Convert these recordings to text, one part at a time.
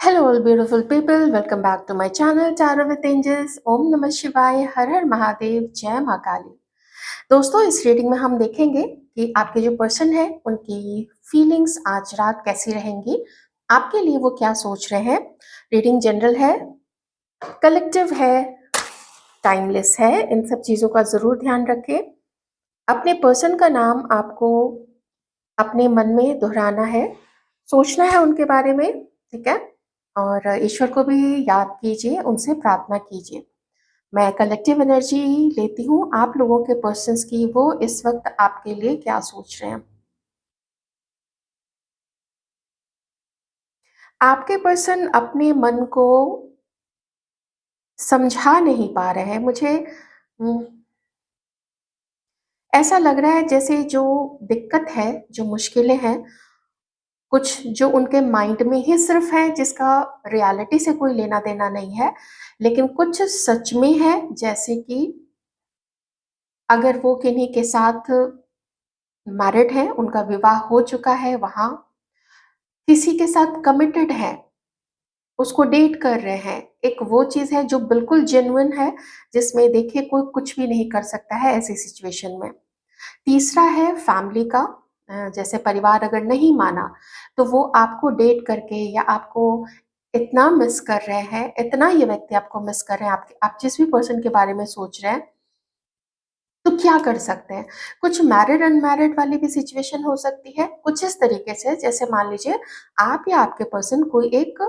Hello, all beautiful people. Welcome back to my channel Tarot with Angels. ओम नमः शिवाय, हर हर महादेव, जय माँ काली। दोस्तों, इस रीडिंग में हम देखेंगे कि आपके जो पर्सन है उनकी फीलिंग्स आज रात कैसी रहेंगी, आपके लिए वो क्या सोच रहे हैं। रीडिंग जनरल है, कलेक्टिव है, टाइमलेस है। इन सब चीज़ों का ज़रूर ध्यान रखें। अपने पर्सन का नाम आपको अपने मन में दोहराना है, सोचना है उनके बारे में, ठीक है। और ईश्वर को भी याद कीजिए, उनसे प्रार्थना कीजिए। मैं कलेक्टिव एनर्जी लेती हूँ आप लोगों के पर्सन्स की, वो इस वक्त आपके लिए क्या सोच रहे हैं। आपके पर्सन अपने मन को समझा नहीं पा रहे हैं। मुझे हम्म, ऐसा लग रहा है जैसे जो दिक्कत है, जो मुश्किलें हैं, कुछ जो उनके माइंड में ही सिर्फ है, जिसका रियलिटी से कोई लेना देना नहीं है, लेकिन कुछ सच में है। जैसे कि अगर वो किन्हीं के साथ मैरिड है, उनका विवाह हो चुका है, वहां किसी के साथ कमिटेड है, उसको डेट कर रहे हैं, एक वो चीज है जो बिल्कुल जेन्युइन है, जिसमें देखिए कोई कुछ भी नहीं कर सकता है ऐसी सिचुएशन में। तीसरा है फैमिली का, जैसे परिवार अगर नहीं माना तो वो आपको डेट करके या आपको इतना मिस कर रहे हैं, इतना ये व्यक्ति आपको मिस कर रहे हैं, आप जिस भी पर्सन के बारे में सोच रहे हैं, तो क्या कर सकते हैं। कुछ मैरिड अनमैरिड वाली भी सिचुएशन हो सकती है, कुछ इस तरीके से जैसे मान लीजिए आप या आपके पर्सन कोई एक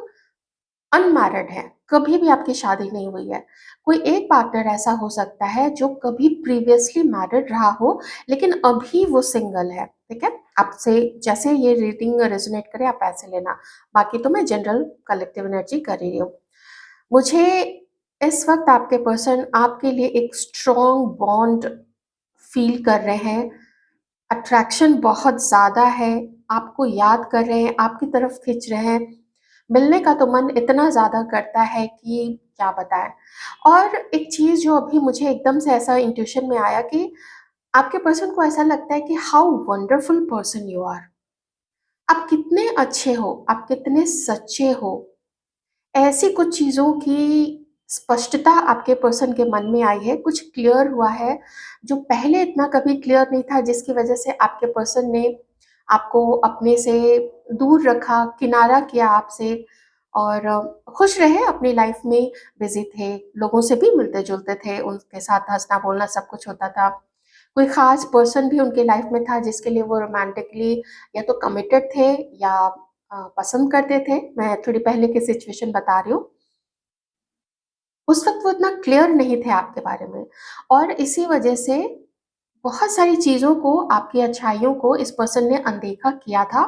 अनमैरिड है, कभी भी आपकी शादी नहीं हुई है। कोई एक पार्टनर ऐसा हो सकता है जो कभी प्रीवियसली मैरिड रहा हो, लेकिन अभी वो सिंगल है, ठीक है। आपसे जैसे ये रीडिंग रेजोनेट करे आप ऐसे लेना, बाकी तो मैं जनरल कलेक्टिव एनर्जी कर रही हूँ। मुझे इस वक्त आपके पर्सन आपके लिए एक स्ट्रॉन्ग बॉन्ड फील कर रहे हैं, अट्रैक्शन बहुत ज़्यादा है, आपको याद कर रहे हैं, आपकी तरफ खिंच रहे हैं, मिलने का तो मन इतना ज़्यादा करता है कि क्या बताएं। और एक चीज़ जो अभी मुझे एकदम से ऐसा इंट्यूशन में आया कि आपके पर्सन को ऐसा लगता है कि how wonderful person you are, आप कितने अच्छे हो, आप कितने सच्चे हो। ऐसी कुछ चीज़ों की स्पष्टता आपके पर्सन के मन में आई है, कुछ क्लियर हुआ है जो पहले इतना कभी क्लियर नहीं था, जिसकी वजह से आपके पर्सन ने आपको अपने से दूर रखा, किनारा किया आपसे। और खुश रहे अपनी लाइफ में, बिजी थे, लोगों से भी मिलते जुलते थे, उनके साथ हंसना बोलना सब कुछ होता था। कोई खास पर्सन भी उनके लाइफ में था जिसके लिए वो रोमांटिकली या तो कमिटेड थे या पसंद करते थे। मैं थोड़ी पहले की सिचुएशन बता रही हूँ, उस वक्त वो इतना क्लियर नहीं थे आपके बारे में, और इसी वजह से बहुत सारी चीज़ों को, आपकी अच्छाइयों को इस पर्सन ने अनदेखा किया था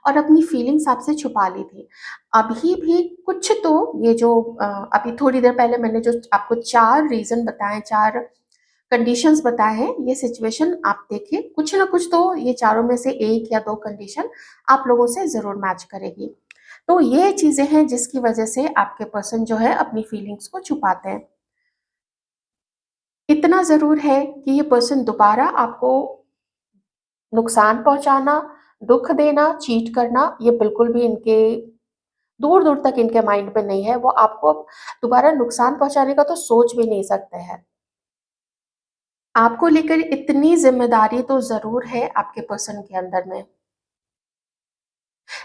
और अपनी फीलिंग्स आपसे छुपा ली थी। अभी भी कुछ तो ये जो अभी थोड़ी देर पहले मैंने जो आपको 4 रीज़न बताए, 4 कंडीशंस बताए हैं, ये सिचुएशन आप देखिए, कुछ ना कुछ तो ये चारों में से 1 या 2 कंडीशन आप लोगों से ज़रूर मैच करेगी। तो ये चीज़ें हैं जिसकी वजह से आपके पर्सन जो है अपनी फीलिंग्स को छुपाते हैं। इतना ज़रूर है कि ये पर्सन दोबारा आपको नुकसान पहुँचाना, दुःख देना, चीट करना, ये बिल्कुल भी इनके दूर-दूर तक इनके माइंड में नहीं है। वो आपको दोबारा नुकसान पहुँचाने का तो सोच भी नहीं सकते हैं। आपको लेकर इतनी ज़िम्मेदारी तो ज़रूर है आपके पर्सन के अंदर में।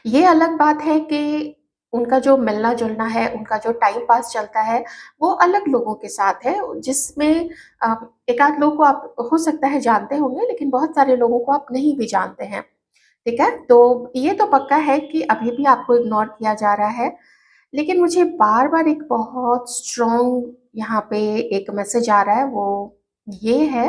ये अलग बात है कि उनका जो मिलना-जुलना है, उनका जो टाइम पास चलता है, वो अलग लोगों के साथ है, जिसमें अ, एक-आध लोग को आप हो सकता है जानते होंगे, लेकिन बहुत सारे लोगों को आप नहीं भी जानते हैं, ठीक है? तो ये तो पक्का है कि अभी भी आपको इग्नोर किया जा रहा है। लेकिन मुझे बार-बार एक बहुत स्ट्रॉन्ग यहाँ पे एक मैसेज आ रहा है, वो ये है,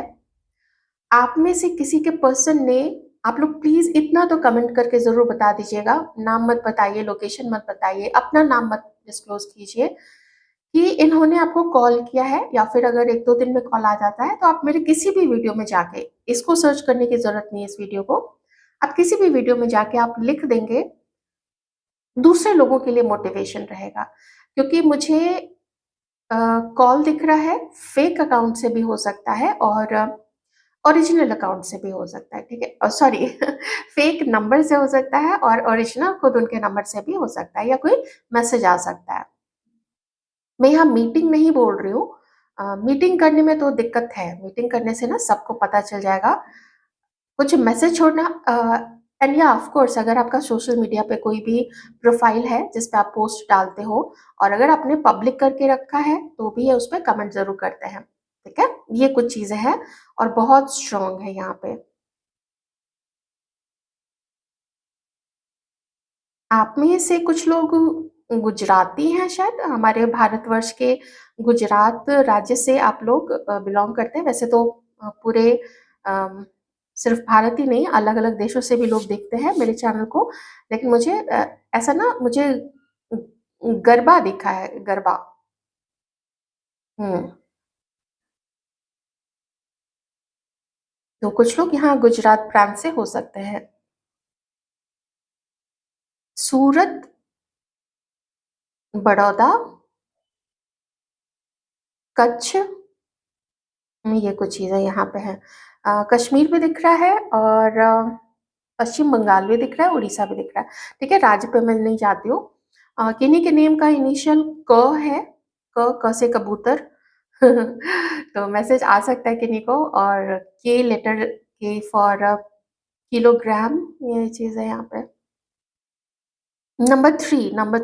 आप में से किसी के पर्सन ने, आप लोग प्लीज़ इतना तो कमेंट करके ज़रूर बता दीजिएगा, नाम मत बताइए, लोकेशन मत बताइए, अपना नाम मत डिस्क्लोज़ कीजिए, कि इन्होंने आपको कॉल किया है, या फिर अगर 1-2 दिन में कॉल आ जाता है, तो आप मेरे किसी भी वीडियो में जाके, इसको सर्च करने की ज़रूरत नहीं है इस वीडियो को, आप किसी भी वीडियो में जाके आप लिख देंगे, दूसरे लोगों के लिए मोटिवेशन रहेगा। क्योंकि मुझे कॉल दिख रहा है, फेक अकाउंट से भी हो सकता है, और ओरिजिनल अकाउंट से भी हो सकता है, ठीक है? सॉरी फेक नंबर से हो सकता है और ओरिजिनल खुद उनके नंबर से भी हो सकता है या कोई मैसेज आ सकता है। मैं यहाँ मीटिंग नहीं बोल रही हूँ। मीटिंग करने में तो दिक्कत है, मीटिंग करने से ना सबको पता चल जाएगा। कुछ मैसेज छोड़ना एंड या ऑफ कोर्स अगर आपका सोशल मीडिया पे कोई भी प्रोफाइल है जिस पे आप पोस्ट डालते हो और अगर आपने पब्लिक करके रखा है तो भी ये उस पे कमेंट ज़रूर करते हैं, ठीक है? ये कुछ चीज़ें हैं और बहुत स्ट्रॉन्ग है यहाँ पे। आप में से कुछ लोग गुजराती हैं शायद, हमारे भारतवर्ष के गुजरात राज्य से आप लोग बिलॉन्ग करते हैं। वैसे तो पूरे सिर्फ भारत ही नहीं, अलग-अलग देशों से भी लोग देखते हैं मेरे चैनल को। लेकिन मुझे ऐसा ना मुझे गरबा दिखा है, गरबा। हुँ, तो कुछ लोग यहाँ गुजरात प्रांत से हो सकते हैं। सूरत, बड़ौदा, कच्छ, ये कुछ चीज़ें यहाँ पे हैं। कश्मीर भी दिख रहा है और पश्चिम बंगाल भी दिख रहा है, उड़ीसा भी दिख रहा है। ठीक है, राज्य पे मैं नहीं जाती हूँ। किन्हीं के नेम का इनिशियल क है, क से कबूतर। तो मैसेज आ सकता है किन्हीं को और के लेटर के फॉर किलोग्राम, ये चीज़ है यहाँ पे। नंबर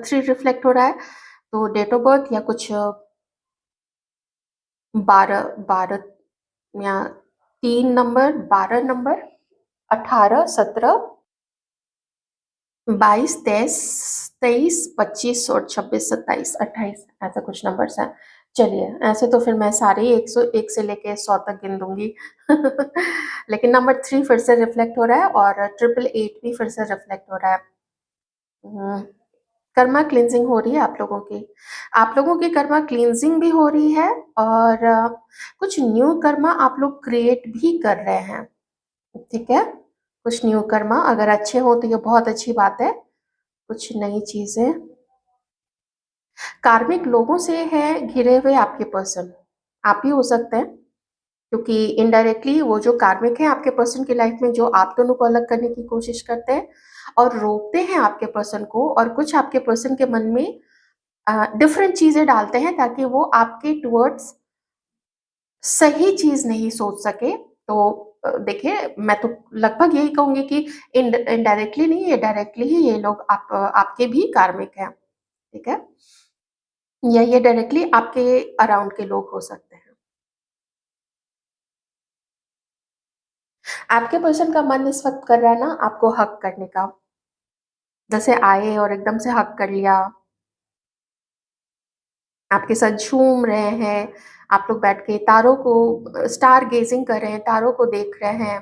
3 रिफ्लेक्ट हो रहा है, तो डेट ऑफ बर्थ या कुछ 12 12 या 3 नंबर, 12 नंबर, 18, 17, 22, 23, 25 और 26, 27, 28 ऐसा कुछ नंबर्स हैं। चलिए, ऐसे तो फिर मैं सारे ही 101 से लेके 100 तक गिन दूँगी। लेकिन नंबर 3 फिर से रिफ्लेक्ट हो रहा है और 888 भी फिर से रिफ्लेक्ट हो रहा है। हुँ, कर्मा क्लींजिंग हो रही है आप लोगों की। आप लोगों की कर्मा क्लींजिंग भी हो रही है और कुछ न्यू कर्मा आप लोग क्रिएट भी कर रहे हैं, ठीक है? कुछ न्यू कर्मा अगर अच्छे हो तो ये बहुत अच्छी बात है। कुछ नई चीज़ें कार्मिक लोगों से है घिरे हुए आपके पर्सन, आप ही हो सकते हैं क्योंकि इनडायरेक्टली वो जो कार्मिक है आपके पर्सन की लाइफ में जो आप दोनों को अलग करने की कोशिश करते हैं और रोकते हैं आपके पर्सन को और कुछ आपके पर्सन के मन में डिफरेंट चीज़ें डालते हैं ताकि वो आपके टुवर्ड्स सही चीज़ नहीं सोच सके। तो देखिए मैं तो लगभग यही कहूँगी कि इनडायरेक्टली नहीं, ये डायरेक्टली ही ये लोग आपके भी कार्मिक हैं, ठीक है? या ये डायरेक्टली आपके अराउंड के लोग हो सकते हैं। आपके पर्सन का मन इस वक़्त कर रहा है ना आपको हग करने का। जैसे आए और एकदम से हग कर लिया, आपके साथ झूम रहे हैं, आप लोग बैठ के तारों को स्टार गेज़िंग कर रहे हैं, तारों को देख रहे हैं,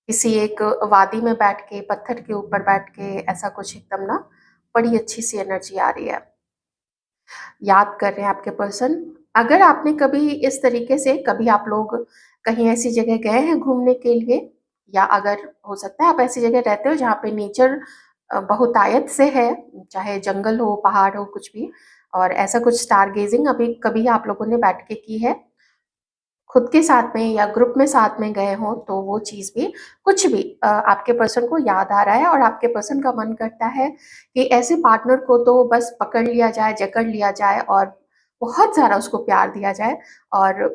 किसी एक वादी में बैठ के, पत्थर के ऊपर बैठ के, ऐसा कुछ एकदम ना बड़ी अच्छी-सी एनर्जी आ रही है। याद कर रहे हैं आपके पर्सन। अगर आपने कभी इस तरीके से कभी आप लोग कहीं ऐसी जगह गए हैं घूमने के लिए या अगर हो सकता है आप ऐसी जगह रहते हो जहाँ पे नेचर बहुतायत से है, चाहे जंगल हो, पहाड़ हो, कुछ भी और ऐसा कुछ स्टार गेजिंग अभी कभी आप लोगों ने बैठ के की है, खुद के साथ में या ग्रुप में साथ में गए हों, तो वो चीज़ भी कुछ भी आपके पर्सन को याद आ रहा है और आपके पर्सन का मन करता है कि ऐसे पार्टनर को तो बस पकड़ लिया जाए, जकड़ लिया जाए और बहुत सारा उसको प्यार दिया जाए और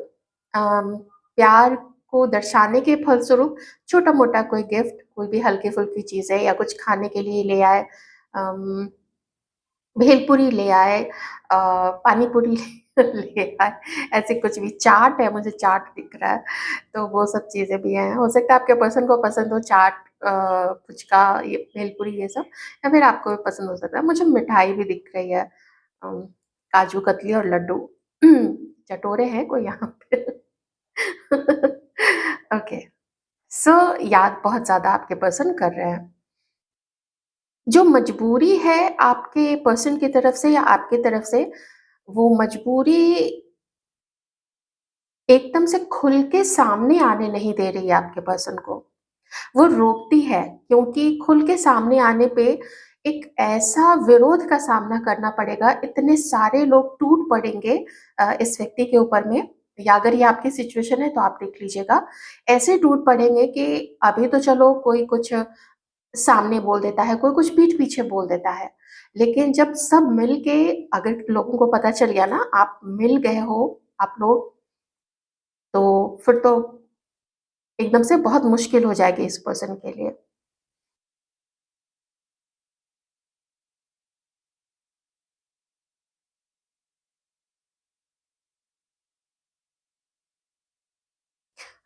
प्यार को दर्शाने के फलस्वरूप छोटा-मोटा कोई गिफ्ट, कोई भी हल्की-फुल्की चीज़ें या कुछ खाने के लिए ले आए, अम भेलपूरी ले आए, पानी पूरी ले आए, ऐसे कुछ भी चाट है, मुझे चाट दिख रहा है, तो वो सब चीज़ें भी हैं। हो सकता है आपके पर्सन को पसंद हो चाट, पुचका, ये भेलपूरी ये सब या फिर आपको भी पसंद हो सकता है। मुझे मिठाई भी दिख रही है, अम, काजू कतली और लड्डू। चटोरे हैं कोई यहाँ पे? ओके, सो याद बहुत ज़्यादा आपके पर्सन कर रहे हैं। जो मजबूरी है आपके पर्सन की तरफ से या आपकी तरफ से, वो मजबूरी एकदम से खुल के सामने आने नहीं दे रही है आपके पर्सन को। वो रोकती है क्योंकि खुल के सामने आने पे एक ऐसा विरोध का सामना करना पड़ेगा, इतने सारे लोग टूट पड़ेंगे इस व्यक्ति के ऊपर में, या अगर ये आपकी सिचुएशन है तो आप देख लीजिएगा। ऐसे टूट पड़ेंगे कि अभी तो चलो कोई कुछ सामने बोल देता है, कोई कुछ पीठ पीछे बोल देता है। लेकिन जब सब मिल के अगर लोगों को पता चल गया ना आप मिल गए हो, आप लोग, तो फिर तो एकदम से बहुत मुश्किल हो जाएगी इस पर्सन के लिए।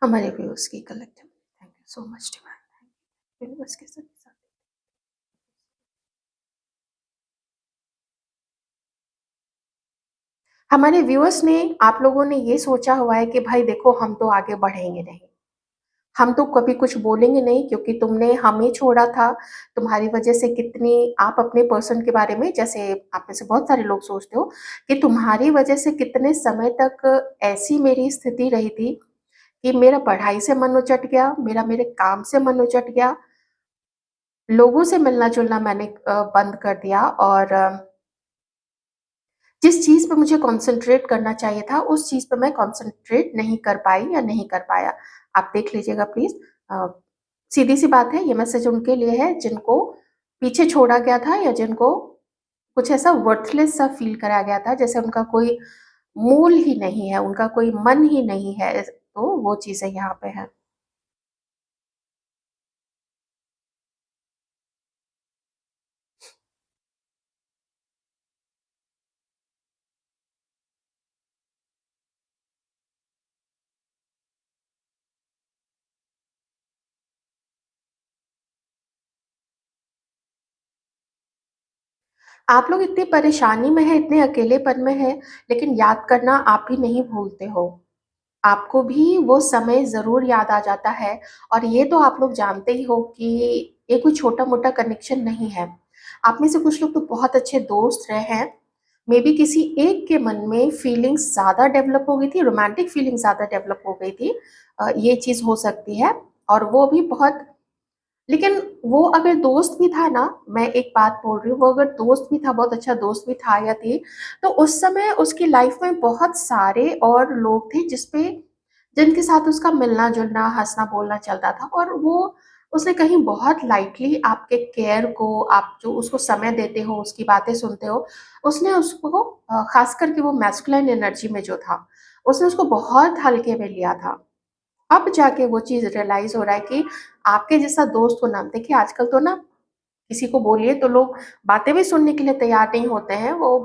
हमारे व्यूअर्स की collective thank you so much divine, universe के सभी साथ। हमारे व्यूअर्स ने, आप लोगों ने ये सोचा हुआ है कि भाई देखो हम तो आगे बढ़ेंगे नहीं, हम तो कभी कुछ बोलेंगे नहीं क्योंकि तुमने हमें छोड़ा था, तुम्हारी वजह से कितनी, आप अपने पर्सन के बारे में जैसे आप में से बहुत सारे लोग सोचते हो कि तुम्हारी वजह से कितने समय तक ऐसी मेरी स्थिति रही थी कि मेरा पढ़ाई से मन उचट गया, मेरा मेरे काम से मन उचट गया, लोगों से मिलना-जुलना मैंने बंद कर दिया और जिस चीज़ पे मुझे कॉन्सन्ट्रेट करना चाहिए था, उस चीज़ पे मैं कॉन्सन्ट्रेट नहीं कर पाई या नहीं कर पाया। आप देख लीजिएगा प्लीज़। अ, सीधी-सी बात है, ये मैसेज उनके लिए है जिनको पीछे छोड़ा गया था या जिनको कुछ ऐसा वर्थलेस सा फ़ील कराया गया था, जैसे उनका कोई मोल ही नहीं है, उनका कोई मन ही नहीं है, तो वो चीज़ें यहाँ पे हैं। आप लोग इतनी परेशानी में हैं, इतने अकेलेपन में हैं, लेकिन याद करना आप ही नहीं भूलते हो। आपको भी वो समय ज़रूर याद आ जाता है और ये तो आप लोग जानते ही हो कि ये कोई छोटा-मोटा कनेक्शन नहीं है। आप में से कुछ लोग तो बहुत अच्छे दोस्त रहे हैं। मेबी किसी एक के मन में फीलिंग्स ज़्यादा डेवलप हो गई थी, रोमांटिक फीलिंग ज़्यादा डेवलप हो गई थी। ये चीज़ हो सकती है और वो भी बहुत, लेकिन वो अगर दोस्त भी था ना, मैं एक बात बोल रही हूँ, वो अगर दोस्त भी था, बहुत अच्छा दोस्त भी था या थी, तो उस समय उसकी लाइफ में बहुत सारे और लोग थे जिनके साथ उसका मिलना-जुलना, हँसना-बोलना चलता था और वो उसने कहीं बहुत लाइटली आपके केयर को, आप जो उसको समय देते हो, उसकी बातें सुनते हो, उसने उसको ख़ास करके वो मैस्कुलिन एनर्जी में जो था, उसने उसको बहुत हल्के में लिया था। अब जाके वो चीज़ रियलाइज़ हो रहा है कि आपके जैसा दोस्त होना, देखिए आजकल तो ना किसी को बोलिए तो लोग बातें भी सुनने के लिए तैयार नहीं होते हैं, वो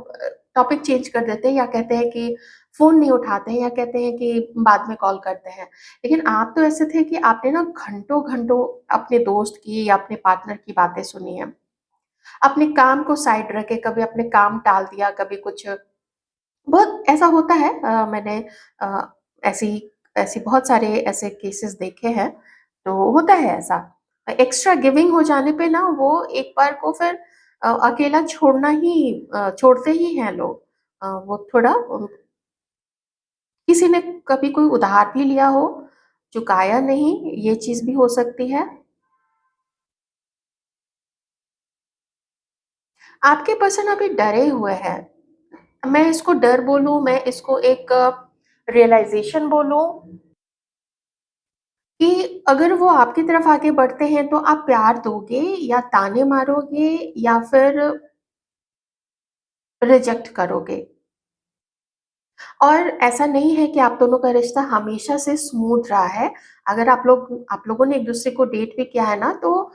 टॉपिक चेंज कर देते हैं या कहते हैं कि फ़ोन नहीं उठाते हैं या कहते हैं कि बाद में कॉल करते हैं। लेकिन आप तो ऐसे थे कि आपने ना घंटों-घंटों अपने दोस्त की या अपने पार्टनर की बातें सुनी हैं। अपने काम को साइड रख के कभी अपने काम टाल दिया, कभी कुछ, बहुत ऐसा होता है, मैंने अ, ऐसी ऐसी बहुत सारे ऐसे केसेस देखे हैं, तो होता है ऐसा। एक्स्ट्रा गिविंग हो जाने पे ना वो एक बार को फिर अकेला छोड़ते ही हैं लोग। वो थोड़ा किसी ने कभी कोई उधार भी लिया हो, चुकाया नहीं, ये चीज़ भी हो सकती है। आपके पर्सन अभी डरे हुए हैं। मैं इसको डर बोलूँ, मैं इसको एक रियलाइज़ेशन बोलूँ कि अगर वो आपकी तरफ आगे बढ़ते हैं तो आप प्यार दोगे या ताने मारोगे या फिर रिजेक्ट करोगे। और ऐसा नहीं है कि आप दोनों का रिश्ता हमेशा से स्मूथ रहा है। अगर आप लोगों ने एक-दूसरे को डेट भी किया है ना, तो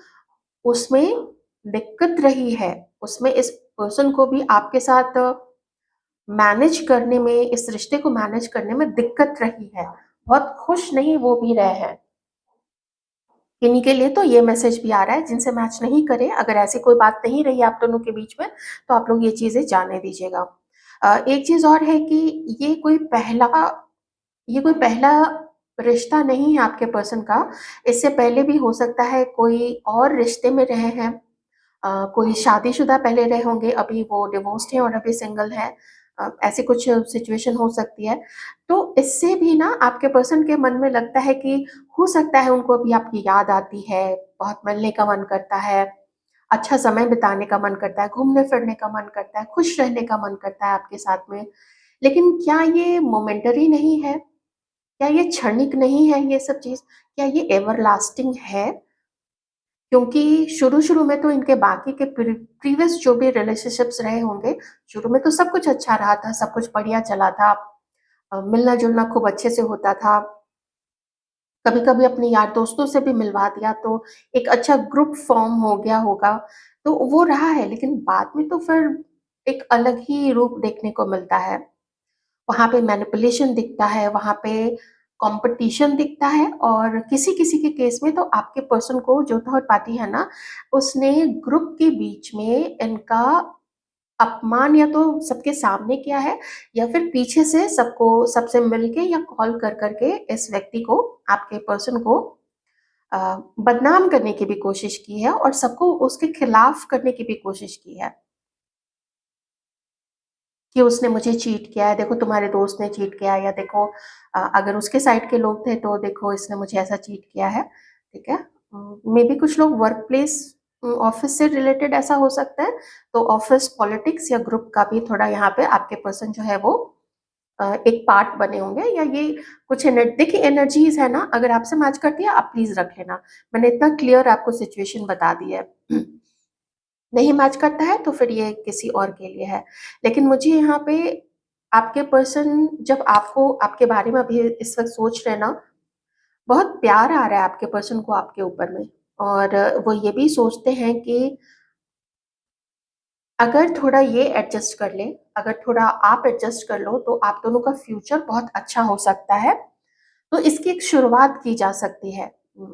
उसमें दिक्कत रही है। उसमें इस पर्सन को भी आपके साथ मैनेज करने में, इस रिश्ते को मैनेज करने में दिक्कत रही है। बहुत खुश नहीं वो भी रहे हैं। इन्हीं के लिए तो ये मैसेज भी आ रहा है, जिनसे मैच नहीं करे, अगर ऐसी कोई बात नहीं रही आप दोनों के बीच में, तो आप लोग ये चीज़ें जाने दीजिएगा। एक चीज़ और है कि ये कोई पहला रिश्ता नहीं है आपके पर्सन का, इससे पहले भी हो सकता है कोई और रिश्ते में रहे हैं। कोई शादीशुदा पहले रहे होंगे, अभी वो डिवोर्स्ड हैं और अभी सिंगल हैं। ऐसी कुछ सिचुएशन हो सकती है। तो इससे भी ना आपके पर्सन के मन में लगता है कि हो सकता है उनको अभी आपकी याद आती है, बहुत मिलने का मन करता है, अच्छा समय बिताने का मन करता है, घूमने-फिरने का मन करता है, खुश रहने का मन करता है आपके साथ में। लेकिन क्या ये मोमेंटरी नहीं है? क्या ये क्षणिक नहीं है ये सब चीज़? क्या ये एवरलास्टिंग है? क्योंकि शुरू-शुरू में तो इनके बाकी के प्रीवियस जो भी रिलेशनशिप्स रहे होंगे, शुरू में तो सब कुछ अच्छा रहा था, सब कुछ बढ़िया चला था। मिलना-जुलना खूब अच्छे से होता था। कभी-कभी अपने यार दोस्तों से भी मिलवा दिया तो एक अच्छा ग्रुप फॉर्म हो गया होगा, तो वो रहा है। लेकिन बाद में तो फिर एक अलग ही रूप देखने को मिलता है। वहाँ पे मैनिपुलेशन दिखता है, वहाँ पे कॉम्पिटिशन दिखता है और किसी-किसी के केस में तो आपके पर्सन को जो थर्ड पार्टी है ना, उसने ग्रुप के बीच में इनका अपमान या तो सबके सामने किया है या फिर पीछे से सबसे मिलके या कॉल कर के इस व्यक्ति को, आपके पर्सन को अ, बदनाम करने की भी कोशिश की है और सबको उसके खिलाफ करने की भी कोशिश की है। कि उसने मुझे चीट किया है, देखो तुम्हारे दोस्त ने चीट किया है या देखो अगर उसके साइड के लोग थे तो देखो इसने मुझे ऐसा चीट किया है, ठीक है? मेबी कुछ लोग वर्क प्लेस ऑफ़िस से रिलेटेड ऐसा हो सकता है, तो ऑफ़िस पॉलिटिक्स या ग्रुप का भी थोड़ा यहाँ पे आपके पर्सन जो है वो एक पार्ट बने होंगे या ये कुछ देखिए एनर्जीज़ है ना, अगर आपसे मैच करती है आप प्लीज़ रख लेना। मैंने इतना क्लियर आपको सिचुएशन बता दी है। नहीं मैच करता है तो फिर ये किसी और के लिए है। लेकिन मुझे यहाँ पे आपके पर्सन जब आपको आपके बारे में अभी इस वक़्त सोच रहे हैं ना, बहुत प्यार आ रहा है आपके पर्सन को आपके ऊपर में और वो ये भी सोचते हैं कि अगर थोड़ा ये एडजस्ट कर लें, अगर थोड़ा आप एडजस्ट कर लो तो आप दोनों का फ्यूचर बहुत अच्छा हो सकता है। तो इसकी एक शुरुआत की जा सकती है।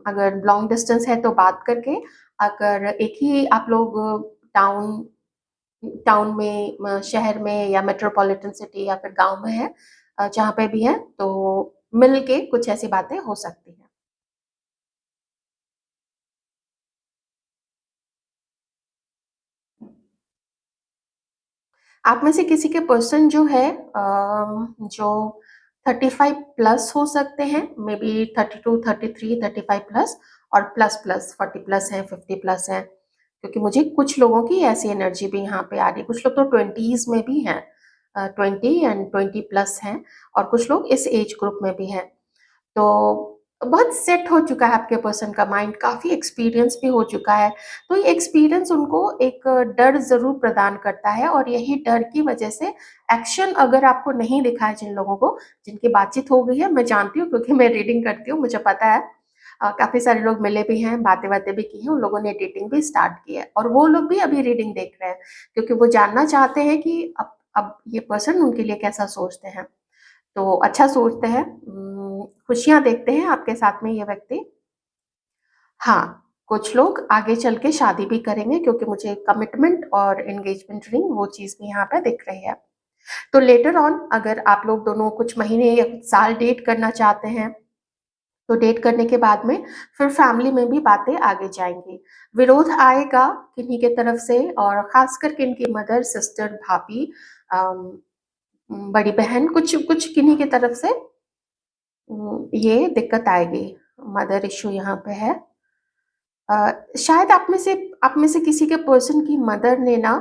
अगर लॉन्ग डिस्टेंस है तो बात करके, अगर एक ही आप लोग टाउन टाउन में शहर में या मेट्रोपॉलिटन सिटी या फिर गाँव में है जहाँ पे भी है, तो मिल के कुछ ऐसी बातें हो सकती हैं। आप में से किसी के पर्सन जो है जो 35 प्लस हो सकते हैं, मेबी 32, 33, 35 प्लस और प्लस 40 प्लस हैं, 50 प्लस हैं। क्योंकि मुझे कुछ लोगों की ऐसी एनर्जी भी यहाँ पे आ रही है, कुछ लोग तो 20s में भी हैं 20 एंड 20 प्लस हैं और कुछ लोग इस एज ग्रुप में भी हैं। तो बहुत सेट हो चुका है आपके पर्सन का माइंड, काफ़ी एक्सपीरियंस भी हो चुका है। तो ये एक्सपीरियंस उनको एक डर ज़रूर प्रदान करता है और यही डर की वजह से एक्शन अगर आपको नहीं दिखा है जिन लोगों को, जिनकी बातचीत हो गई है, मैं जानती हूँ क्योंकि मैं रीडिंग करती हूँ, मुझे पता है। काफ़ी सारे लोग मिले भी हैं, बातें-वातें भी की हैं, उन लोगों ने डेटिंग भी स्टार्ट की है और वो लोग भी अभी रीडिंग देख रहे हैं क्योंकि वो जानना चाहते हैं कि अब ये पर्सन उनके लिए कैसा सोचते हैं। तो अच्छा सोचते हैं, खुशियाँ देखते हैं आपके साथ में ये व्यक्ति। हाँ, कुछ लोग आगे चल के शादी भी करेंगे क्योंकि मुझे कमिटमेंट और एंगेजमेंट रिंग वो चीज़ भी यहाँ पे दिख रही है। तो लेटर ऑन अगर आप लोग दोनों कुछ महीने या साल डेट करना चाहते हैं, तो डेट करने के बाद में फिर फैमिली में भी बातें आगे जाएँगी। विरोध आएगा किन्हीं के तरफ से और ख़ास करके इनकी मदर, सिस्टर, भाभी अम, बड़ी बहन कुछ कुछ किन्हीं की तरफ से ये दिक्कत आएगी, मदर इश्यू यहाँ पे है। शायद आप में से किसी के पर्सन की मदर ने ना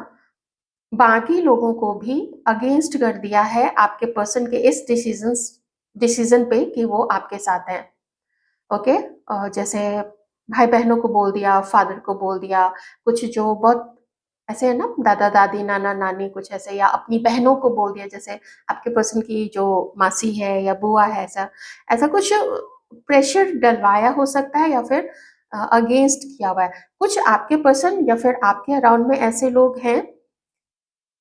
बाकी लोगों को भी अगेंस्ट कर दिया है आपके पर्सन के इस डिसीज़न पे कि वो आपके साथ हैं, ओके? जैसे भाई-बहनों को बोल दिया, फादर को बोल दिया, कुछ जो बहुत ऐसे है ना दादा-दादी, नाना-नानी कुछ ऐसे या अपनी बहनों को बोल दिया जैसे आपके पर्सन की जो मासी है या बुआ है ऐसा, ऐसा कुछ प्रेशर डलवाया हो सकता है या फिर अगेंस्ट किया हुआ है। कुछ आपके पर्सन या फिर आपके अराउंड में ऐसे लोग हैं,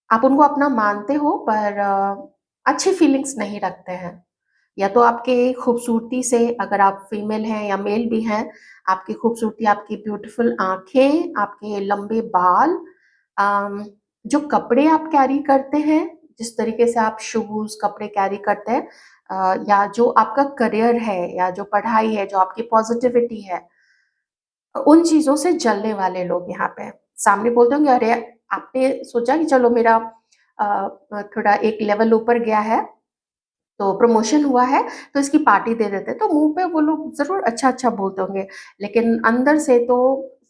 आप उनको अपना मानते हो पर अच्छी फीलिंग्स नहीं रखते हैं। या तो आपके खूबसूरती से अगर आप फीमेल हैं या मेल भी हैं, आपकी खूबसूरती, आपकी ब्यूटीफुल आँखें, आपके लंबे बाल, अम, जो कपड़े आप कैरी करते हैं, जिस तरीके से आप शूज़, कपड़े कैरी करते हैं या जो आपका करियर है या जो पढ़ाई है, जो आपकी पॉज़िटिविटी है, उन चीज़ों से जलने वाले लोग यहाँ पे हैं। सामने बोलते होंगे, "अरे! आपने सोचा कि चलो मेरा थोड़ा एक लेवल ऊपर गया है, तो प्रमोशन हुआ है, तो इसकी पार्टी दे देते हैं।" तो मुँह पे वो लोग ज़रूर अच्छा-अच्छा बोलते होंगे, लेकिन अंदर से तो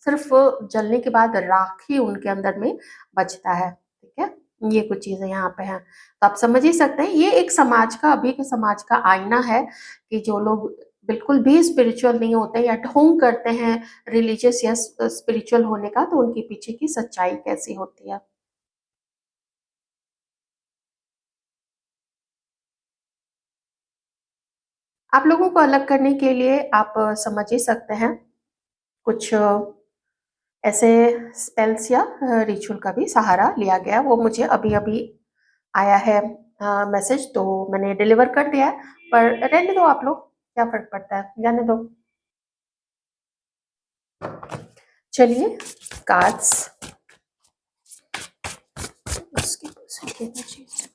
सिर्फ़ जलने के बाद राख ही उनके अंदर में बचता है, ठीक है? ये कुछ चीज़ें यहाँ पे हैं। तो आप समझ ही सकते हैं ये एक समाज का अभी के समाज का आईना है कि जो लोग बिल्कुल भी स्पिरिचुअल नहीं होते या ढोंग करते हैं रिलीजियस या स्पिरिचुअल होने का, तो उनके पीछे की सच्चाई कैसी होती है। आप लोगों को अलग करने के लिए आप समझ ही सकते हैं कुछ ऐसे स्पेल्स या रिचुअल का भी सहारा लिया गया। वो मुझे अभी-अभी आया है मैसेज, तो मैंने डिलीवर कर दिया है, पर रहने दो आप लोग, क्या फ़र्क पड़ता है, जाने दो। चलिए कार्ड्स उसकी पर्सन की एनर्जीज़।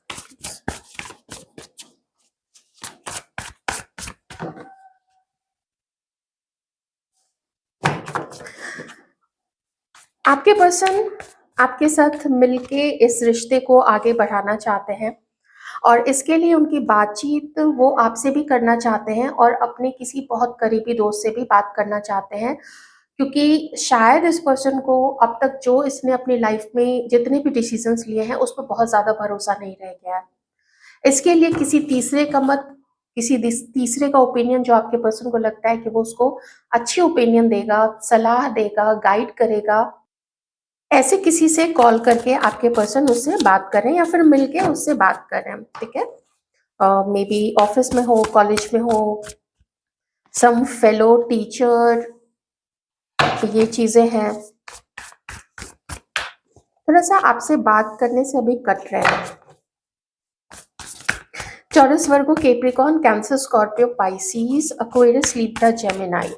आपके पर्सन आपके साथ मिलके इस रिश्ते को आगे बढ़ाना चाहते हैं और इसके लिए उनकी बातचीत वो आपसे भी करना चाहते हैं और अपने किसी बहुत करीबी दोस्त से भी बात करना चाहते हैं, क्योंकि शायद इस पर्सन को अब तक जो इसने अपनी लाइफ में जितने भी डिसीजंस लिए हैं उस पर बहुत ज़्यादा भरोसा नहीं रह गया है। इसके लिए किसी तीसरे का ओपिनियन जो आपके पर्सन को लगता है कि वो उसको अच्छी ओपिनियन देगा, सलाह देगा, गाइड करेगा, ऐसे किसी से कॉल करके आपके पर्सन उससे बात करें या फिर मिलके उससे बात करें, ठीक है? मे बी ऑफिस में हो, कॉलेज में हो, सम फेलो टीचर, ये चीजें हैं। थोड़ा सा आपसे बात करने से अभी कट रहे हैं। Taurus, Virgo, Capricorn, Cancer, Scorpio, Pisces, Aquarius, Libra, Gemini.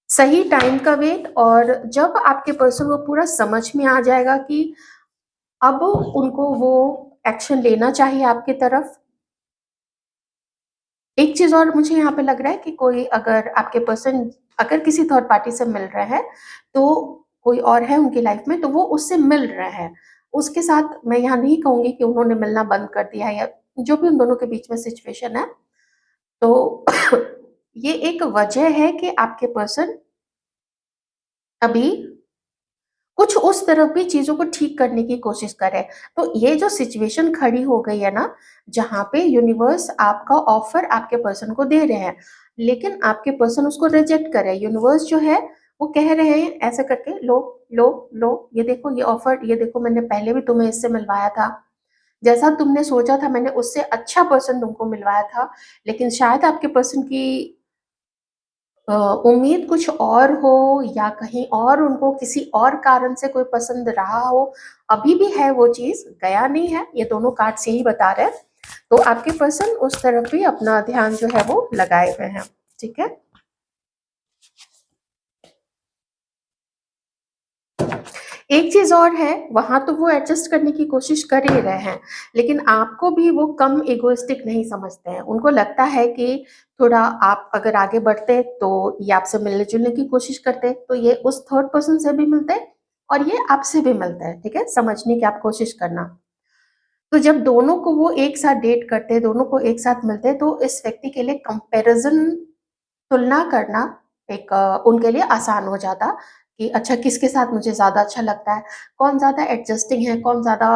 सही टाइम का वेट, और जब आपके पर्सन को पूरा समझ में आ जाएगा कि अब उनको वो एक्शन लेना चाहिए आपकी तरफ। एक चीज और मुझे यहाँ पे लग रहा है कि कोई अगर आपके पर्सन अगर किसी थर्ड पार्टी से मिल रहा है, तो कोई और है उनकी लाइफ में, तो वो उससे मिल रहा है। उसके साथ मैं यहाँ नहीं कहूंगी कि उन्होंने मिलना बंद कर दिया है या जो भी उन दोनों के बीच में सिचुएशन है, तो ये एक वजह है कि आपके पर्सन अभी कुछ उस तरफ भी चीज़ों को ठीक करने की कोशिश करें। तो ये जो सिचुएशन खड़ी हो गई है ना, जहाँ पे यूनिवर्स आपका ऑफ़र आपके पर्सन को दे रहे हैं, लेकिन आपके पर्सन उसको रिजेक्ट कर रहे हैं। यूनिवर्स जो है, वो कह रहे हैं ऐसे करके, "लो, लो, लो, ये देखो ये ऑफ़र, ये देखो मैंने पहले भी तुम्हें इससे मिलवाया था। जैसा तुमने सोचा था मैंने उससे अच्छा पर्सन तुमको मिलवाया था, लेकिन शायद आपके पर्सन की अ, उम्मीद कुछ और हो या कहीं और उनको किसी और कारण से कोई पसंद रहा हो, अभी भी है वो चीज़, गया नहीं है, ये दोनों कार्ड्स यही बता रहे हैं। तो आपके पर्सन उस तरफ भी अपना ध्यान जो है वो लगाए हुए हैं, ठीक है? एक चीज़ और है, वहाँ तो वो एडजस्ट करने की कोशिश कर ही रहे हैं, लेकिन आपको भी वो कम इगोइस्टिक नहीं समझते हैं। उनको लगता है कि थोड़ा आप अगर आगे बढ़ते, तो ये आपसे मिलने-जुलने की कोशिश करते, तो ये उस थर्ड पर्सन से भी मिलते और ये आपसे भी मिलता है, ठीक है? समझने की आप कोशिश करना। तो जब दोनों को वो एक साथ डेट करते, दोनों को एक साथ मिलते, तो इस व्यक्ति के लिए कंपैरिज़न, तुलना करना एक उनके लिए आसान हो जाता कि अच्छा किसके साथ मुझे ज़्यादा अच्छा लगता है, कौन ज़्यादा एडजस्टिंग है, कौन ज़्यादा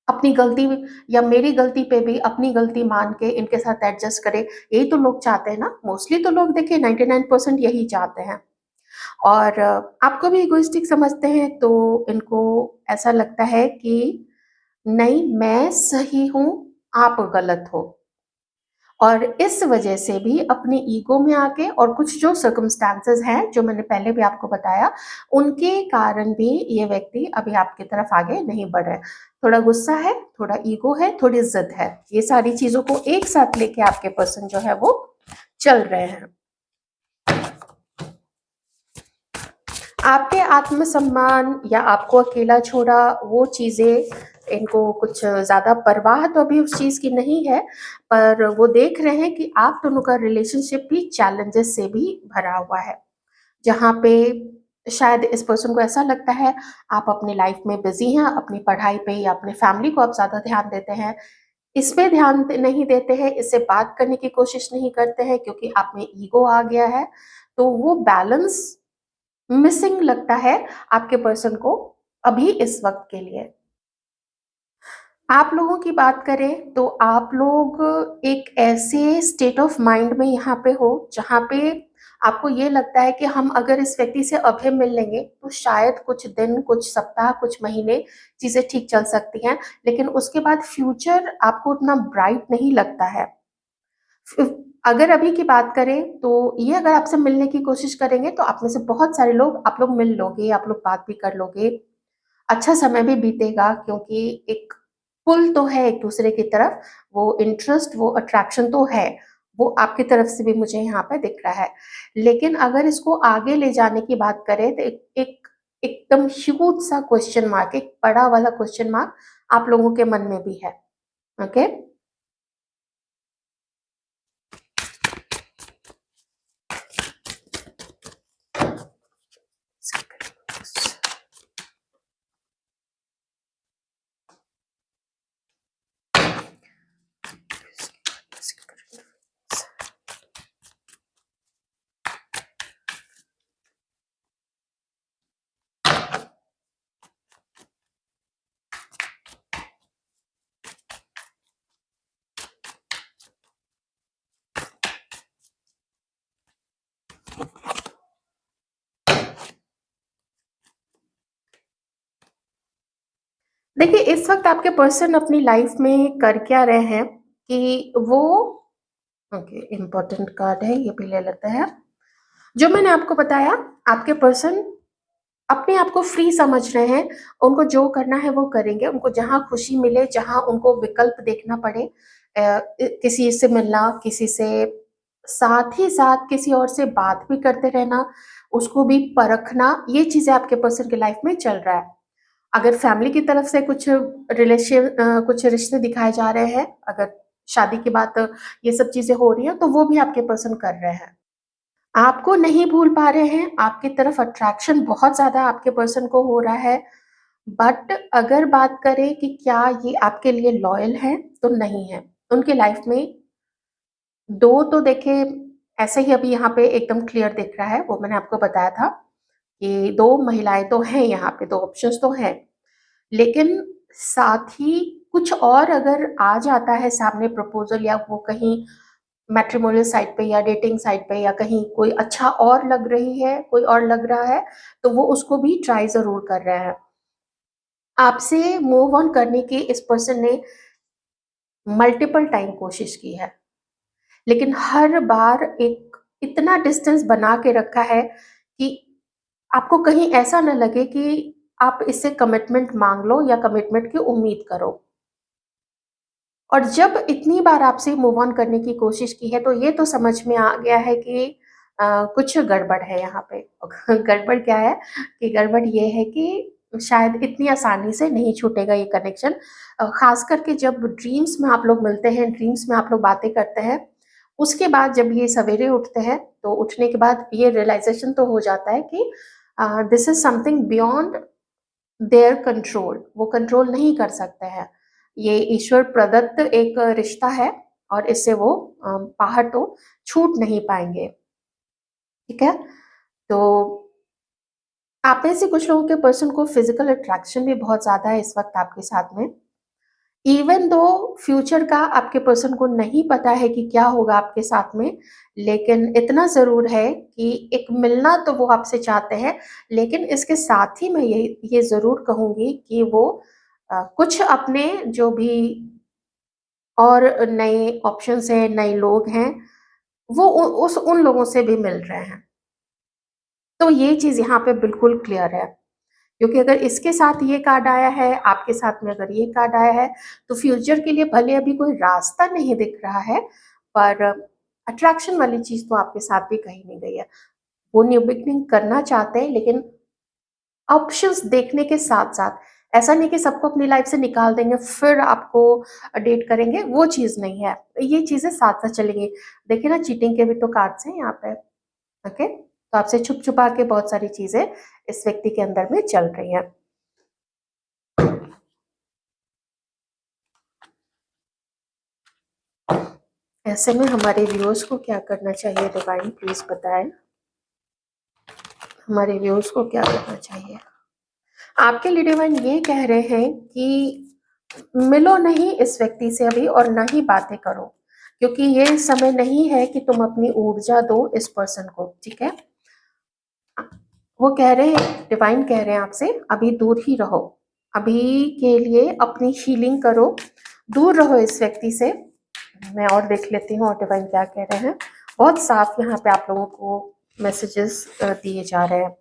अपनी गलती या मेरी गलती पे भी अपनी गलती मान के इनके साथ एडजस्ट करे। यही तो लोग चाहते हैं ना, मोस्टली तो लोग देखिए 99% यही चाहते हैं। और आपको भी इगोइस्टिक समझते हैं, तो इनको ऐसा लगता है कि नहीं मैं सही हूँ, आप गलत हो। और इस वजह से भी अपने ईगो में आके और कुछ जो सर्कमस्टेंसेस हैं, जो मैंने पहले भी आपको बताया, उनके कारण भी ये व्यक्ति अभी आपकी तरफ आगे नहीं बढ़ रहा है। थोड़ा गुस्सा है, थोड़ा ईगो है, थोड़ी ज़िद है। ये सारी चीज़ों को एक साथ लेके आपके पर्सन जो है वो चल रहे हैं। आपके आत्मसम्मान या आपको अकेला छोड़ा, वो चीज़ें इनको कुछ ज़्यादा परवाह तो अभी उस चीज़ की नहीं है, पर वो देख रहे हैं कि आप दोनों का रिलेशनशिप भी चैलेंजेस से भी भरा हुआ है। जहाँ पे शायद इस पर्सन को ऐसा लगता है आप अपनी लाइफ में बिज़ी हैं, अपनी पढ़ाई पे या अपनी फैमिली को आप ज़्यादा ध्यान देते हैं। इस पे ध्यान नहीं देते हैं, इससे बात करने की कोशिश नहीं करते हैं क्योंकि आप में ईगो आ गया है। तो वो बैलेंस मिसिंग लगता है आपके पर्सन को अभी इस वक़्त के लिए। आप लोगों की बात करें तो आप लोग एक ऐसे स्टेट ऑफ माइंड में यहाँ पे हो जहाँ पे आपको ये लगता है कि हम अगर इस व्यक्ति से अभी मिल लेंगे तो शायद कुछ दिन, कुछ सप्ताह, कुछ महीने चीज़ें ठीक चल सकती हैं, लेकिन उसके बाद फ्यूचर आपको उतना ब्राइट नहीं लगता है। फ अगर अभी की बात करें तो ये अगर आपसे मिलने की कोशिश करेंगे तो आप में से बहुत सारे लोग आप लोग मिल लोगे, आप लोग बात भी कर लोगे, अच्छा समय भी बीतेगा क्योंकि एक पुल तो है एक-दूसरे की तरफ, वो इंटरेस्ट, वो अट्रैक्शन तो है, वो आपकी तरफ से भी मुझे यहाँ पे दिख रहा है। लेकिन अगर इसको आगे ले जाने की बात करें तो एक एक एकदम ह्यूज सा क्वेश्चन मार्क, एक बड़ा वाला क्वेश्चन मार्क आप लोगों के मन में भी है, ओके? देखिए, इस वक़्त आपके पर्सन अपनी लाइफ़ में कर क्या रहे हैं कि वो ओके, इम्पोर्टेंट कार्ड है, ये भी ले लेते हैं। जो मैंने आपको बताया, आपके पर्सन अपने आप को फ्री समझ रहे हैं, उनको जो करना है वो करेंगे, उनको जहाँ खुशी मिले, जहाँ उनको विकल्प देखना पड़े किसी से मिलना, किसी से साथ ही साथ किसी और से बात भी करते रहना, उसको भी परखना, ये चीज़ें आपके पर्सन की लाइफ़ में चल रहा है। अगर फैमिली की तरफ से कुछ कुछ रिश्ते दिखाए जा रहे हैं, अगर शादी की बात ये सब चीज़ें हो रही हैं, तो वो भी आपके पर्सन कर रहे हैं। आपको नहीं भूल पा रहे हैं, आपकी तरफ अट्रैक्शन बहुत ज़्यादा आपके पर्सन को हो रहा है, बट अगर बात करें कि क्या ये आपके लिए लॉयल हैं, तो नहीं है। उनकी लाइफ में 2 तो देखिए ऐसे ही अभी यहाँ पे एकदम क्लियर दिख रहा है, वो मैंने आपको बताया था कि 2 महिलाएँ तो हैं यहाँ पे, 2 ऑप्शंस तो हैं। लेकिन साथ ही कुछ और अगर आ जाता है सामने प्रपोज़ल या वो कहीं मैट्रिमोनियल साइट पे या डेटिंग साइट पे या कहीं कोई अच्छा और लग रही है, कोई और लग रहा है, तो वो उसको भी ट्राई ज़रूर कर रहे हैं। आपसे मूव ऑन करने की इस पर्सन ने मल्टीपल टाइम कोशिश की है, लेकिन हर बार एक इतना डिस्टेंस बना के रखा है कि आपको कहीं ऐसा ना लगे कि आप इससे कमिटमेंट माँग लो या कमिटमेंट की उम्मीद करो। और जब इतनी बार आपसे मूव ऑन करने की कोशिश की है, तो ये तो समझ में आ गया है कि कुछ गड़बड़ है यहाँ पे। गड़बड़ क्या है कि गड़बड़ ये है कि शायद इतनी आसानी से नहीं छूटेगा ये कनेक्शन। ख़ास करके जब ड्रीम्स में आप लोग मिलते हैं, ड्रीम्स में आप लोग बातें करते हैं, उसके बाद जब ये सवेरे उठते हैं, तो उठने के बाद ये रियलाइज़ेशन तो हो जाता है कि this is something beyond their control, वो कंट्रोल नहीं कर सकते हैं। ये ईश्वर प्रदत्त एक रिश्ता है और इससे वो बाहर तो छूट नहीं पाएँगे, ठीक है? तो आप में से कुछ लोगों के पर्सन को फिज़िकल अट्रैक्शन भी बहुत ज़्यादा है इस वक़्त आपके साथ में। इवन दो फ्यूचर का आपके पर्सन को नहीं पता है कि क्या होगा आपके साथ में, लेकिन इतना ज़रूर है कि एक मिलना तो वो आपसे चाहते हैं, लेकिन इसके साथ ही मैं ये ज़रूर कहूँगी कि वो कुछ अपने जो भी और नए ऑप्शंस हैं, नए लोग हैं, वो उ उस उन लोगों से भी मिल रहे हैं। तो ये चीज़ यहाँ पे बिल्कुल क्लियर है। क्योंकि अगर इसके साथ ये कार्ड आया है, आपके साथ में अगर ये कार्ड आया है, तो फ्यूचर के लिए भले अभी कोई रास्ता नहीं दिख रहा है, पर अट्रैक्शन वाली चीज़ तो आपके साथ भी कहीं नहीं गई है। वो न्यू बिगिनिंग करना चाहते हैं, लेकिन ऑप्शंस देखने के साथ-साथ, ऐसा नहीं कि सबको अपनी लाइफ से निकाल देंगे, फिर आपको डेट करेंगे, वो चीज़ नहीं है। ये चीज़ें साथ-साथ चलेंगी। देखिए ना, चीटिंग के भी तो कार्ड्स हैं यहाँ पे, ओके? तो आपसे छुप-छुपा के बहुत सारी चीज़ें इस व्यक्ति के अंदर में चल रही हैं। ऐसे में हमारे व्यूअर्स को क्या करना चाहिए, डिवाइन प्लीज़ बताएँ? हमारे व्यूअर्स को क्या करना चाहिए? आपके लिए डिवाइन ये कह रहे हैं कि मिलो नहीं इस व्यक्ति से अभी और ना ही बातें करो, क्योंकि ये समय नहीं है कि तुम अपनी ऊर्जा दो इस पर्सन को, ठीक है? वो कह रहे हैं, डिवाइन कह रहे हैं आपसे अभी दूर ही रहो, अभी के लिए अपनी हीलिंग करो, दूर रहो इस व्यक्ति से। मैं और देख लेती हूँ और डिवाइन क्या कह रहे हैं। बहुत साफ यहाँ पे आप लोगों को मैसेजेस दिए जा रहे हैं।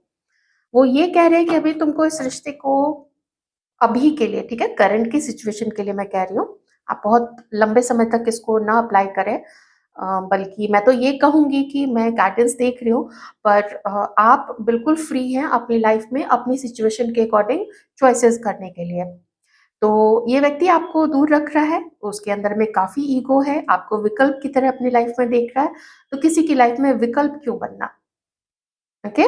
वो ये कह रहे हैं कि अभी तुमको इस रिश्ते को अभी के लिए, ठीक है, करंट की सिचुएशन के लिए मैं कह रही हूँ, आप बहुत लंबे समय तक इसको ना अप्लाई करें। बल्कि मैं तो ये कहूंगी कि मैं गाइडेंस देख रही हूँ, पर आप बिल्कुल फ्री हैं अपनी लाइफ में अपनी सिचुएशन के अकॉर्डिंग चॉइसेस करने के लिए। तो ये व्यक्ति आपको दूर रख रहा है, उसके अंदर में काफी ईगो है, आपको विकल्प की तरह अपनी लाइफ में देख रहा है। तो किसी की लाइफ में विकल्प क्यों बनना? ओके,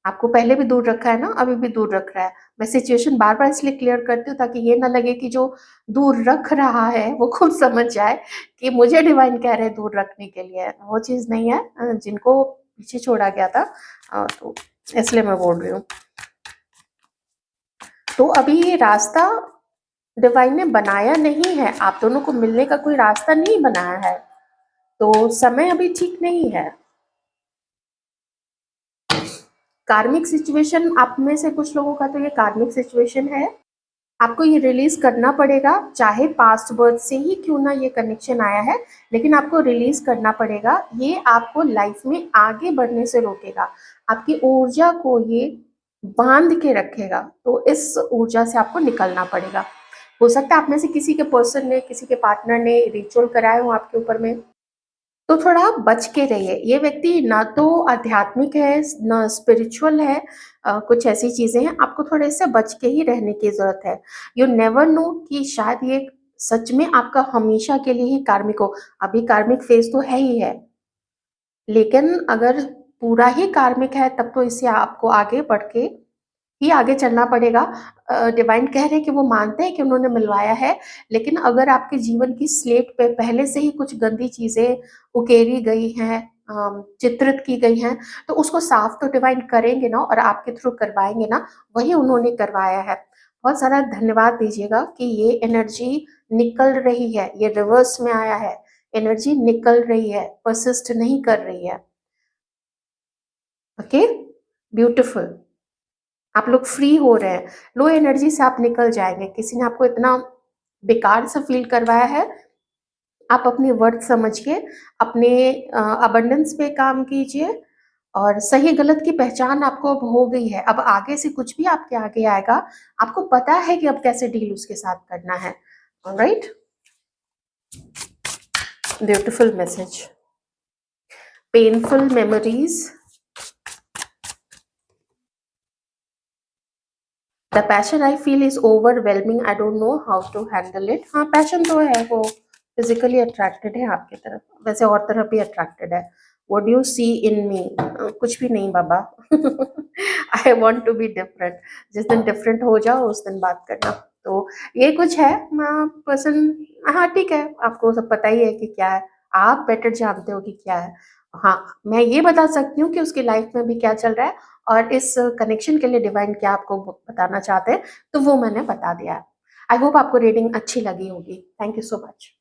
आपको पहले भी दूर रखा है ना, अभी भी दूर रख रहा है। मैं सिचुएशन बार बार इसलिए क्लियर करती हूँ ताकि ये ना लगे कि जो दूर रख रहा है वो खुद समझ जाए कि मुझे डिवाइन कह रहे हैं दूर रखने के लिए। वो चीज नहीं है, जिनको पीछे छोड़ा गया था। तो इसलिए मैं बोल रही हूँ। तो अभी ये रास्ता डिवाइन ने बनाया नहीं है, आप दोनों को मिलने का कोई रास्ता नहीं बनाया है, तो समय अभी ठीक नहीं है। कार्मिक सिचुएशन, आप में से कुछ लोगों का तो ये कार्मिक सिचुएशन है, आपको ये रिलीज करना पड़ेगा, चाहे पास्ट बर्थ से ही क्यों ना ये कनेक्शन आया है, लेकिन आपको रिलीज करना पड़ेगा। ये आपको लाइफ में आगे बढ़ने से रोकेगा, आपकी ऊर्जा को ये बांध के रखेगा, तो इस ऊर्जा से आपको निकलना पड़ेगा। हो सकता है आप में से किसी के पर्सन ने, किसी के पार्टनर ने रिचुअल कराए हो आपके ऊपर में, तो थोड़ा बच के रहिए। ये व्यक्ति ना तो आध्यात्मिक है, ना स्पिरिचुअल है, कुछ ऐसी चीजें हैं, आपको थोड़े से बच के ही रहने की जरूरत है। यू नेवर नो कि शायद ये सच में आपका हमेशा के लिए ही कार्मिक हो। अभी कार्मिक फेज तो है ही है, लेकिन अगर पूरा ही कार्मिक है तब तो इससे आपको आगे बढ़ के ही आगे चलना पड़ेगा। डिवाइन कह रहे हैं कि वो मानते हैं कि उन्होंने मिलवाया है, लेकिन अगर आपके जीवन की स्लेट पे पहले से ही कुछ गंदी चीजें उकेरी गई हैं, चित्रित की गई हैं, तो उसको साफ तो डिवाइन करेंगे ना, और आपके थ्रू करवाएंगे ना, वही उन्होंने करवाया है। बहुत सारा धन्यवाद दीजिएगा कि ये एनर्जी निकल रही है, ये रिवर्स में आया है, एनर्जी निकल रही है, परसिस्ट नहीं कर रही है। Okay, beautiful. आप लोग फ्री हो रहे हैं, लो एनर्जी से आप निकल जाएंगे। किसी ने आपको इतना बेकार सा फील करवाया है, आप अपनी वर्थ समझिए, अपने अबंडेंस पे काम कीजिए, और सही गलत की पहचान आपको अब हो गई है। अब आगे से कुछ भी आपके आगे आएगा, आपको पता है कि अब कैसे डील उसके साथ करना है। Alright, beautiful message. Painful memories, the passion I feel is overwhelming, I don't know how to handle it. हाँ, पैशन तो है, वो फिजिकली अट्रैक्टेड है आपकी तरफ, वैसे और तरफ भी अट्रैक्टेड है। What do you see in me? कुछ भी नहीं बाबा। I want to be different. जिस दिन डिफरेंट हो जाओ उस दिन बात करना। तो ये कुछ है पर्सन। हाँ ठीक है, आपको सब पता ही है कि क्या है, आप बेटर जानते हो कि क्या है। हाँ, मैं ये बता सकती हूँ कि उसकी लाइफ में भी क्या चल रहा है, और इस कनेक्शन के लिए डिवाइन क्या आपको बताना चाहते हैं, तो वो मैंने बता दिया है। आई होप आपको रीडिंग अच्छी लगी होगी। Thank you so much.